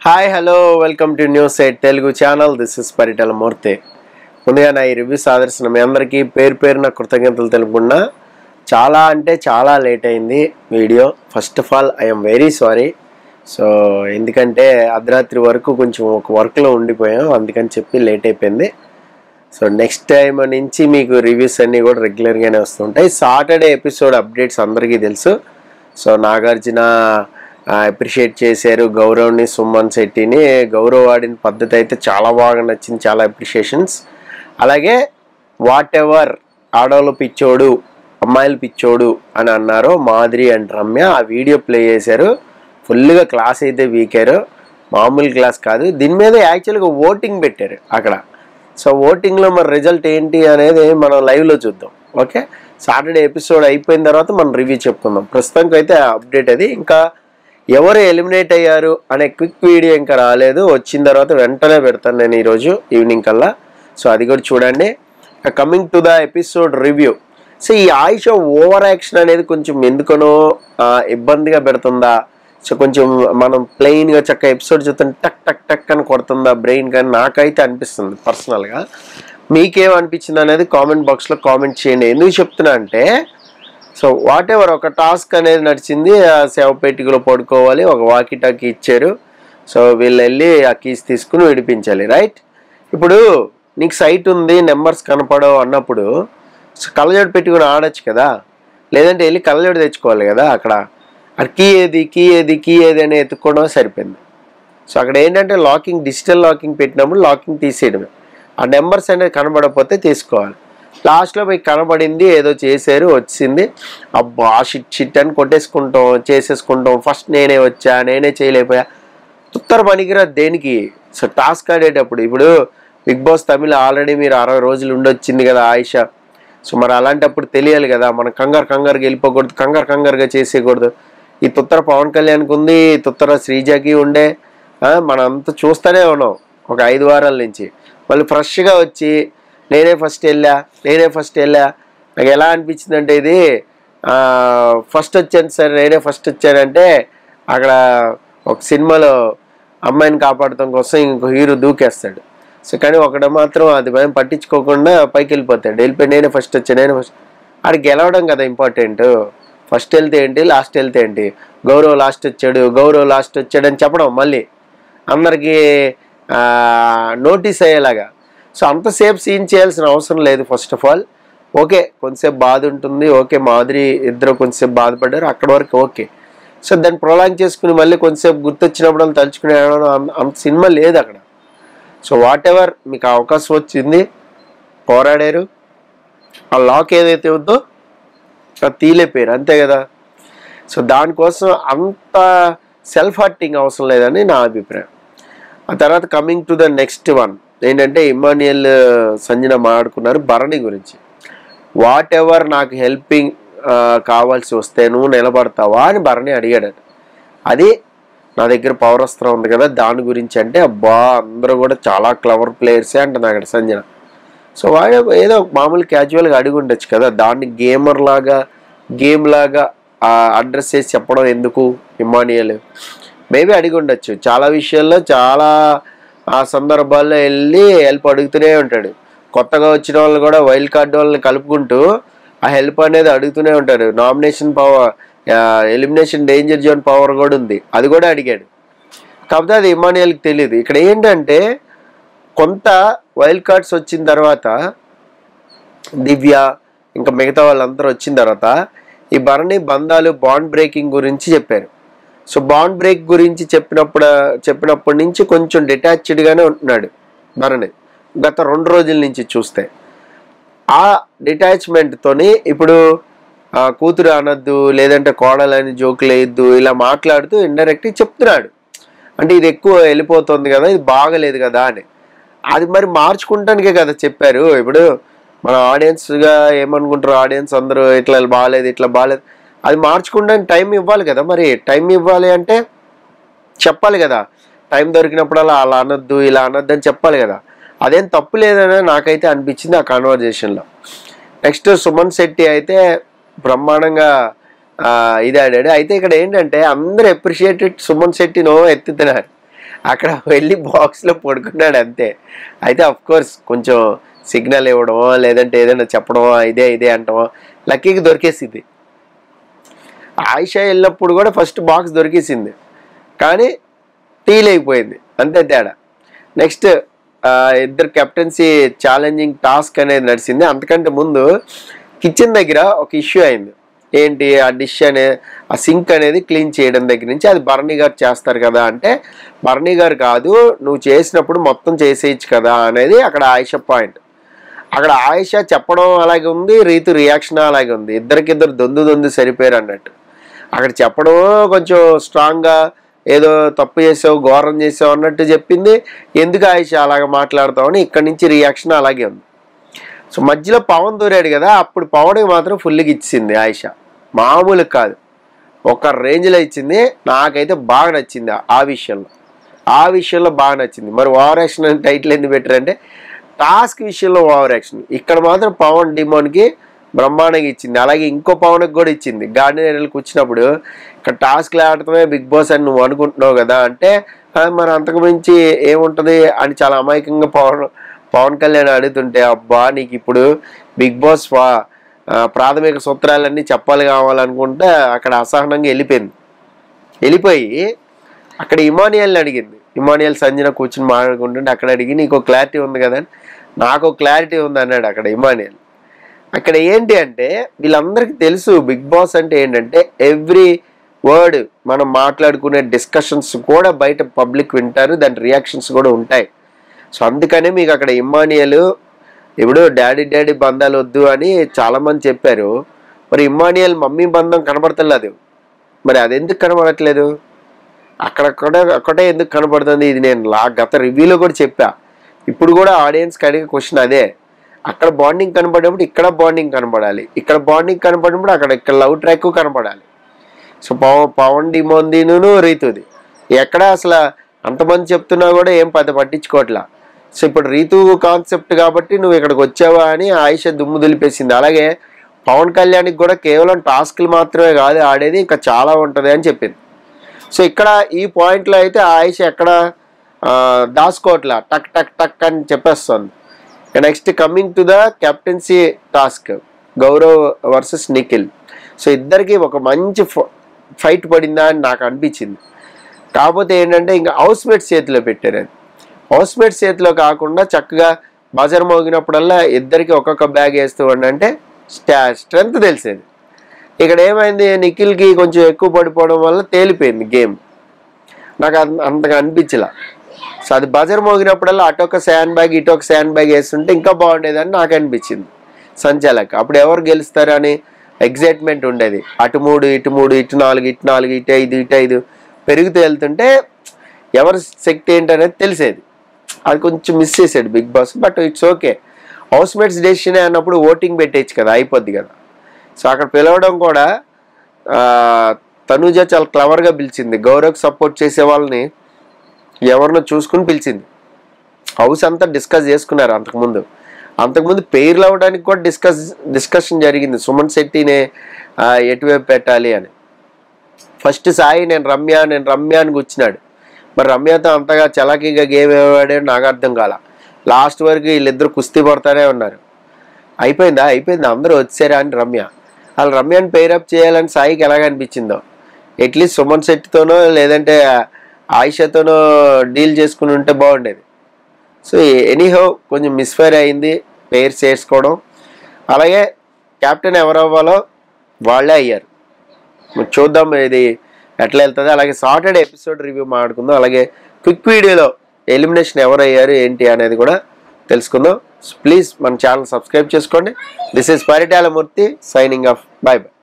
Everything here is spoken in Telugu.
Hi hello welcome to news eight Telugu channel. This is Paritala Murthy. ముందుగా నా ఈ రివ్యూ సాదర్శన మీ అందరికీ పేరున కృతజ్ఞతలు తెలుపుకున్నా. చాలా అంటే చాలా లేట్ అయింది video. First of all I'm very sorry. So ఎందుకంటే అర్ధరాత్రి వరకు కొంచెం ఒక వర్క్లో ఉండిపోయాం, అందుకని చెప్పి లేట్ అయిపోయింది. సో నెక్స్ట్ టైం నుంచి మీకు రివ్యూస్ అన్నీ కూడా రెగ్యులర్గానే వస్తుంటాయి. సాటర్డే ఎపిసోడ్ అప్డేట్స్ అందరికీ తెలుసు. సో నాగార్జున అప్రిషియేట్ చేశారు గౌరవ్ని, సుమన్ శెట్టిని. గౌరవ్ ఆడిన పద్ధతి అయితే చాలా బాగా నచ్చింది, చాలా అప్రిషియేషన్స్. అలాగే వాట్ ఎవర్ ఆడవాళ్ళు పిచ్చోడు అమ్మాయిలు పిచ్చోడు అని అన్నారు మాధురి అండ్ రమ్య. ఆ వీడియో ప్లే చేశారు. ఫుల్గా క్లాస్ అయితే వీకారు, మామూలు క్లాస్ కాదు. దీని మీద యాక్చువల్గా ఓటింగ్ పెట్టారు అక్కడ. సో ఓటింగ్లో మరి రిజల్ట్ ఏంటి అనేది మనం లైవ్లో చూద్దాం. ఓకే, సాటర్డే ఎపిసోడ్ అయిపోయిన తర్వాత మనం రివ్యూ చెప్పుకుందాం. ప్రస్తుతానికి అయితే అప్డేట్ అది. ఇంకా ఎవరు ఎలిమినేట్ అయ్యారు అనే క్విక్ వీడియో ఇంకా రాలేదు, వచ్చిన తర్వాత వెంటనే పెడతాను నేను ఈరోజు ఈవినింగ్ కల్లా. సో అది కూడా చూడండి. Coming to the episode review. So ఈ ఆయిష ఓవర్ యాక్షన్ అనేది కొంచెం ఎందుకనో ఇబ్బందిగా పెడుతుందా? సో కొంచెం మనం ప్లెయిన్గా చక్క ఎపిసోడ్ చూస్తుంటే టక్ టక్ టక్ అని కొడుతుందా బ్రెయిన్ కానీ నాకైతే అనిపిస్తుంది పర్సనల్గా. మీకేమనిపించింది అనేది కామెంట్ బాక్స్లో కామెంట్ చేయండి. ఎందుకు చెప్తున్నా అంటే, సో వాట్ ఎవర్ ఒక టాస్క్ అనేది నడిచింది. ఆ శవపేటికలో పడుకోవాలి, ఒక వాకీ టాకీ ఇచ్చారు. సో వీళ్ళు వెళ్ళి ఆ కీస్ తీసుకుని విడిపించాలి, రైట్? ఇప్పుడు నీకు సైట్ ఉంది, నెంబర్స్ కనపడవు అన్నప్పుడు కళ్ళజోడు పెట్టుకుని ఆడొచ్చు కదా, లేదంటే వెళ్ళి కళ్ళజోడు తెచ్చుకోవాలి కదా. అక్కడ కీ ఏది అని ఎత్తుక్కోవడం సరిపోయింది. సో అక్కడ ఏంటంటే లాకింగ్, డిజిటల్ లాకింగ్ పెట్టినప్పుడు లాకింగ్ తీసేయడమే. ఆ నెంబర్స్ అనేది కనబడకపోతే తీసుకోవాలి. లాస్ట్లో పోయి కనబడింది, ఏదో చేశారు, వచ్చింది. అబ్బా షిట్ అని చేసేసుకుంటాం. ఫస్ట్ నేనే వచ్చా, నేనే చేయలేకపోయా. ఉత్తర పనికిరాదు దేనికి. సో టాస్క్ ఆడేటప్పుడు ఇప్పుడు బిగ్ బాస్ తమిళ ఆల్రెడీ మీరు 60 రోజులు ఉండొచ్చింది కదా ఆయిష. సో మరి అలాంటప్పుడు తెలియాలి కదా, మనం కంగారుగా వెళ్ళిపోకూడదు, కంగారుగా చేసేయకూడదు. ఈ తుత్తర పవన్ కళ్యాణ్కి ఉంది, తుత్తర శ్రీజకి ఉండే. మనం అంతా చూస్తూనే ఉన్నాం ఒక 5 వారాల నుంచి. మళ్ళీ ఫ్రెష్గా వచ్చి నేనే ఫస్ట్ వెళ్ళా. నాకు ఎలా అనిపించింది అంటే, ఇది ఫస్ట్ వచ్చాను సార్, నేనే ఫస్ట్ వచ్చానంటే అక్కడ ఒక సినిమాలో అమ్మాయిని కాపాడటం కోసం ఇంకో హీరో దూకేస్తాడు. సో కానీ ఒకడు మాత్రం అది భయం పట్టించుకోకుండా పైకి వెళ్ళిపోయి నేనే ఫస్ట్ వచ్చాను. ఆడికి గెలవడం కదా ఇంపార్టెంట్. ఫస్ట్ వెళ్తే ఏంటి, లాస్ట్ వెళ్తే ఏంటి? గౌరవ్ లాస్ట్ వచ్చాడు అని చెప్పడం మళ్ళీ అందరికీ నోటీస్ అయ్యేలాగా. సో అంతసేపు సీన్ చేయాల్సిన అవసరం లేదు. ఫస్ట్ ఆఫ్ ఆల్ ఓకే, కొంతసేపు బాధ ఉంటుంది. ఓకే, మాధురి ఇద్దరు కొంతసేపు బాధపడ్డారు, అక్కడ వరకు ఓకే. సో దాన్ని ప్రొలాంగ్ చేసుకుని మళ్ళీ కొంతసేపు గుర్తొచ్చినప్పుడు వాళ్ళు తలుచుకునే అంత సినిమా లేదు అక్కడ. సో వాట్ ఎవర్ మీకు అవకాశం వచ్చింది, పోరాడారు. ఆ లాక్ ఏదైతే ఉందో అది తీలేపోయారు, అంతే కదా. సో దానికోసం అంత సెల్ఫ్ హర్టింగ్ అవసరం లేదని నా అభిప్రాయం. ఆ తర్వాత coming to the next one ఏంటంటే, ఇమాన్యుయల్ సంజన మాట్లాడుకున్నారు భరణి గురించి. వాట్ ఎవర్ నాకు హెల్పింగ్ కావాల్సి వస్తే నువ్వు నిలబడతావా అని భరణి అడిగాడట. అది నా దగ్గర పవర్ అస్త్రం ఉంది కదా దాని గురించి అంటే, అబ్బా అందరూ కూడా చాలా క్లవర్ ప్లేయర్సే అంటున్నా అక్కడ సంజన. సో వాడు ఏదో మామూలు క్యాజువల్గా అడిగి ఉండొచ్చు కదా, దాన్ని గేమ్ లాగా అడ్రస్ చేసి చెప్పడం ఎందుకు ఇమాన్యుయల్? మేబీ అడిగి ఉండొచ్చు. చాలా విషయాల్లో చాలా ఆ సందర్భాల్లో వెళ్ళి హెల్ప్ అడుగుతూనే ఉంటాడు. కొత్తగా వచ్చిన వాళ్ళు కూడా వైల్డ్ కార్డ్ వాళ్ళని కలుపుకుంటూ ఆ హెల్ప్ అనేది అడుగుతూనే ఉంటారు. Nomination power, elimination danger zone power కూడా ఉంది, అది కూడా అడిగాడు. కాకపోతే అది ఇమాన్యుయల్కి తెలియదు. ఇక్కడ ఏంటంటే, కొంత వైల్డ్ కార్డ్స్ వచ్చిన తర్వాత దివ్య ఇంకా మిగతా వాళ్ళందరూ వచ్చిన తర్వాత ఈ భరణి బంధాలు బాండ్ బ్రేకింగ్ గురించి చెప్పారు. సో బాండ్ బ్రేక్ గురించి చెప్పినప్పటి నుంచి కొంచెం డిటాచ్డ్గానే ఉంటున్నాడు భరణి. గత 2 రోజుల నుంచి చూస్తే ఆ డిటాచ్మెంట్తోని ఇప్పుడు కూతురు అనద్దు, లేదంటే కోడలని జోకులు వేయద్దు, ఇలా మాట్లాడుతూ ఇండైరెక్ట్గా చెప్తున్నాడు. అంటే ఇది ఎక్కువ వెళ్ళిపోతుంది కదా, ఇది బాగలేదు కదా అని. అది మరి మార్చుకుంటానికే కదా చెప్పారు. ఇప్పుడు మన ఆడియన్స్గా ఏమనుకుంటారు, ఆడియన్స్ అందరూ ఇట్లా బాగాలేదు, అది మార్చుకుంటానికి టైం ఇవ్వాలి కదా. మరి టైం ఇవ్వాలి అంటే చెప్పాలి కదా, టైం దొరికినప్పుడల్లా అలా అనొద్దు ఇలా అనొద్దు అని చెప్పాలి కదా. అదేం తప్పు లేదని నాకైతే అనిపించింది ఆ కాన్వర్జేషన్లో. నెక్స్ట్ సుమన్ శెట్టి అయితే బ్రహ్మాండంగా ఇది ఆడాడు. అయితే ఇక్కడ ఏంటంటే అందరూ అప్రిషియేటెడ్ సుమన్ శెట్టినో ఎత్తుతున్నారు. అక్కడ వెళ్ళి బాక్స్లో పడుకున్నాడు అంతే. అయితే అఫ్కోర్స్ కొంచెం సిగ్నల్ ఇవ్వడమో లేదంటే ఏదైనా చెప్పడమో ఇదే అంటామో లక్కీకి దొరికేసింది. ఆయిషా వెళ్ళినప్పుడు కూడా ఫస్ట్ బాక్స్ దొరికేసింది, కానీ టీల్ అయిపోయింది అంతే తేడా. నెక్స్ట్ ఇద్దరు కెప్టెన్సీ ఛాలెంజింగ్ టాస్క్ అనేది నడిచింది. అంతకంటే ముందు కిచెన్ దగ్గర ఒక ఇష్యూ అయింది. ఏంటి ఆ డిష్ ఆ సింక్ అనేది క్లీన్ చేయడం దగ్గర నుంచి అది భరణి గారు చేస్తారు కదా అంటే, భరణి గారు కాదు, నువ్వు చేసినప్పుడు మొత్తం చేసేయచ్చు కదా అనేది అక్కడ ఆయిషా పాయింట్. అక్కడ ఆయిషా చెప్పడం అలాగే ఉంది, రీతు రియాక్షన్ అలాగే ఉంది. ఇద్దరికిద్దరు దొందు సరిపోయారు అన్నట్టు. అక్కడ చెప్పడం కొంచెం స్ట్రాంగ్గా ఏదో తప్పు చేసావు, ఘోరం చేసావు అన్నట్టు చెప్పింది. ఎందుకు ఆయిషా అలాగ మాట్లాడతావని ఇక్కడి నుంచి రియాక్షన్ అలాగే ఉంది. సో మధ్యలో పవన్ దూరాడు కదా, అప్పుడు పవన్కి మాత్రం ఫుల్గా ఇచ్చింది ఆయిషా. మామూలు కాదు, ఒక రేంజ్లో ఇచ్చింది. నాకైతే బాగా నచ్చింది ఆ విషయంలో బాగా నచ్చింది. మరి ఓవర్ యాక్షన్ అని టైటిల్ ఎందుకు పెట్టారంటే టాస్క్ విషయంలో ఓవర్ యాక్షన్. ఇక్కడ మాత్రం పవన్ డిమోన్కి బ్రహ్మాండంగా ఇచ్చింది. అలాగే ఇంకో పవన్కి కూడా ఇచ్చింది. గార్డెన్ ఏరియాలకు వచ్చినప్పుడు ఇక్కడ టాస్క్లు ఆడటమే బిగ్ బాస్ అని నువ్వు అనుకుంటున్నావు కదా అంటే, మరి అంతకు మించి ఏముంటుంది అని చాలా అమాయకంగా పవన్ కళ్యాణ్ అడుగుతుంటే, అబ్బా నీకు ఇప్పుడు బిగ్ బాస్ ప్రాథమిక సూత్రాలన్నీ చెప్పాలి కావాలనుకుంటే అక్కడ అసహనంగా వెళ్ళిపోయి అక్కడ ఇమానియల్ని అడిగింది. ఇమానియల్ సంజన కూర్చుని మాట్లాడుకుంటుంటే అక్కడ అడిగి నీకు క్లారిటీ ఉంది కదా, నాకు క్లారిటీ ఉంది అన్నాడు అక్కడ ఇమానియల్. అక్కడ ఏంటి అంటే వీళ్ళందరికీ తెలుసు బిగ్ బాస్ అంటే ఏంటంటే ఎవ్రీ వర్డ్ మనం మాట్లాడుకునే డిస్కషన్స్ కూడా బయట పబ్లిక్ వింటారు, దాని రియాక్షన్స్ కూడా ఉంటాయి. సో అందుకనే మీకు అక్కడ ఇమానియల్ ఇప్పుడు డాడీ బంధాలు వద్దు అని చాలామంది చెప్పారు. మరి ఇమానియల్ మమ్మీ బంధం కనబడతలేదు, మరి అది ఎందుకు కనబడట్లేదు? అక్కడే ఎందుకు కనబడుతుంది? ఇది నేను గత రివ్యూలో కూడా చెప్పా. ఇప్పుడు కూడా ఆడియన్స్కి అడిగే క్వశ్చన్ అదే. అక్కడ బాండింగ్ కనబడినప్పుడు ఇక్కడ బాండింగ్ కనబడాలి, ఇక్కడ బాండింగ్ కనబడినప్పుడు ఇక్కడ లవ్ ట్రాక్ కనబడాలి. సో పవన్ డిమోన్దిను రీతుది ఎక్కడ అసలు అంతమంది చెప్తున్నా కూడా ఏం పట్టించుకోవట్లా. సో ఇప్పుడు రీతు కాన్సెప్ట్ కాబట్టి నువ్వు ఇక్కడికి వచ్చావా అని ఆయిషా దుమ్ము దులిపేసింది. అలాగే పవన్ కళ్యాణ్కి కూడా కేవలం టాస్క్లు మాత్రమే కాదు ఆడేది, ఇంకా చాలా ఉంటుంది అని చెప్పింది. సో ఇక్కడ ఈ పాయింట్లో అయితే ఆయిషా ఎక్కడ దాసుకోవట్లా, టక్ టక్ టక్ అని చెప్పేస్తుంది. Next coming to the captaincy task, Gaurav versus Nikhil. So ఇద్దరికి ఒక మంచి ఫైట్ పడిందా అని నాకు అనిపించింది. కాకపోతే ఏంటంటే ఇంకా హౌస్ మేట్స్ చేతిలో పెట్టారు. అది హౌస్ మేట్స్ చేతిలో కాకుండా చక్కగా బజర్ మోగినప్పుడల్లా ఇద్దరికి ఒక్కొక్క బ్యాగ్ వేస్తూ ఉండంటే స్ట్రెంగ్త్ తెలిసేది. ఇక్కడ ఏమైంది, నిఖిల్కి కొంచెం ఎక్కువ పడిపోవడం వల్ల తేలిపోయింది గేమ్. నాకు అంతగా అనిపించలా. సో అది బజర్ మోగినప్పుడల్లా అటొక శాండ్ బ్యాగ్ ఇటొక శాండ్ బ్యాగ్ వేస్తుంటే ఇంకా బాగుండేదని నాకు అనిపించింది సంచాలక్. అప్పుడు ఎవరు గెలుస్తారు అని ఎగ్జైట్మెంట్ ఉండేది. అటు 3 ఇటు 3 ఇటు 4 ఇటు 4 ఇటు 5 పెరుగుతూ వెళ్తుంటే ఎవరి శక్తి ఏంటనేది తెలిసేది. అది కొంచెం మిస్ చేసాడు Big Boss. But it's okay, house mates decision అన్నప్పుడు ఓటింగ్ పెట్టేయచ్చు కదా, అయిపోద్ది కదా. సో అక్కడ పిలవడం కూడా తనూజ చాలా క్లవర్గా పిలిచింది. గౌరవ్కి సపోర్ట్ చేసే వాళ్ళని ఎవరినో చూసుకుని పిలిచింది. హౌస్ అంతా డిస్కస్ చేసుకున్నారు. అంతకుముందు పేర్లు అవ్వడానికి కూడా డిస్కషన్ జరిగింది. సుమన్ శెట్టినే ఎటువైపు పెట్టాలి అని. ఫస్ట్ సాయి నేను రమ్య అని కూర్చున్నాడు. మరి రమ్యతో అంతగా చలాకీగా గేమ్ ఏవాడాడు నాకు అర్థం కాల. లాస్ట్ వరకు వీళ్ళిద్దరు కుస్తీ పడతానే ఉన్నారు. అయిపోయింది అందరూ వచ్చారా అని రమ్యని పేరప్ చేయాలని సాయికి ఎలాగ అనిపించిందో. అట్లీస్ట్ సుమన్ శెట్టితోనో లేదంటే ఆయిషాతోనో డీల్ చేసుకుని ఉంటే బాగుండేది. సో ఎనీహౌ కొంచెం మిస్ఫైర్ అయింది పేర్స్ చేసుకోవడం. అలాగే కెప్టెన్ ఎవరు అవ్వాలో వాళ్ళే అయ్యారు. చూద్దాం ఇది ఎట్లా వెళ్తుంది. అలాగే సాటర్డే ఎపిసోడ్ రివ్యూ మాట్లాడుకుందాం. అలాగే క్విక్ వీడియోలో ఎలిమినేషన్ ఎవరు అయ్యారు ఏంటి అనేది కూడా తెలుసుకుందాం. ప్లీజ్ మన ఛానల్ సబ్స్క్రైబ్ చేసుకోండి. This is Paritala Murthy signing off. By.